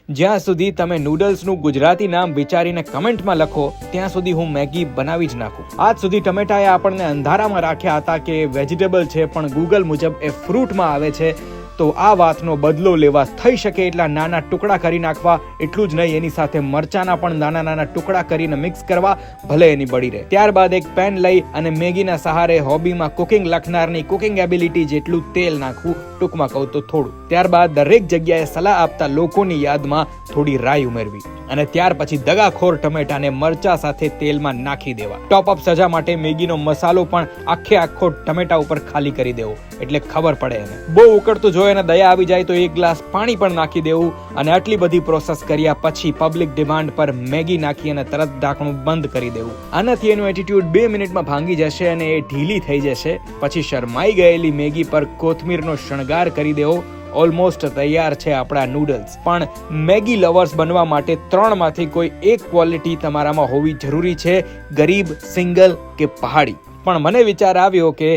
જ્યાં સુધી તમે નૂડલ્સનું ગુજરાતી નામ વિચારીને કમેન્ટમાં લખો ત્યાં સુધી હું મેગી બનાવી જ નાખું. આજ સુધી ટમેટાએ આપણને અંધારામાં રાખ્યા હતા કે વેજીટેબલ છે, પણ ગૂગલ મુજબ એ ફ્રૂટમાં આવે છે. તો આ વાતનો બદલો લેવા થઈ શકે એટલા નાના ટુકડા કરી નાખવા. એટલું જ નહીં, એની સાથે મરચાના પણ નાના નાના ટુકડા કરીને મિક્સ કરવા, ભલે એની બળી રહે. ત્યારબાદ એક પેન લઈ અને મેગીના સહારે હોબીમાં કુકિંગ લખનારની કુકિંગ એબિલિટી જેટલું તેલ નાખવું, ટૂંકમાં કહું તો થોડું. ત્યારબાદ દરેક જગ્યાએ સલાહ આપતા લોકોની યાદમાં થોડી રાઈ ઉમેરવી અને ત્યાર પછી દગાખોર ટમેટાને મરચા સાથે તેલમાં નાખી દેવા. ટોપઅપ સજા માટે મેગીનો મસાલો પણ આખો ટમેટા ઉપર ખાલી કરી દેવો, એટલે ખબર પડે એને. બહુ ઉકળતું જોઈ અને દયા આવી જાય તો એક ગ્લાસ પાણી પણ નાખી દેવું. અને આટલી બધી પ્રોસેસ કર્યા પછી પબ્લિક ડિમાન્ડ પર મેગી નાખી અને તરત ઢાંકણું બંધ કરી દેવું. આનાથી એનું એટીટ્યુડ 2 મિનિટમાં ભાંગી જશે અને એ ઢીલી થઈ જશે. પછી શરમાઈ ગયેલી મેગી પર કોથમીરનો શણગાર કરી દેવો. ઓલમોસ્ટ તૈયાર છે આપણા નૂડલ્સ. પણ મેગી લવર્સ બનવા માટે 3 માંથી કોઈ એક ક્વોલિટી તમારામાં હોવી જરૂરી છે, ગરીબ, સિંગલ કે પહાડી. પણ મને વિચાર આવ્યો કે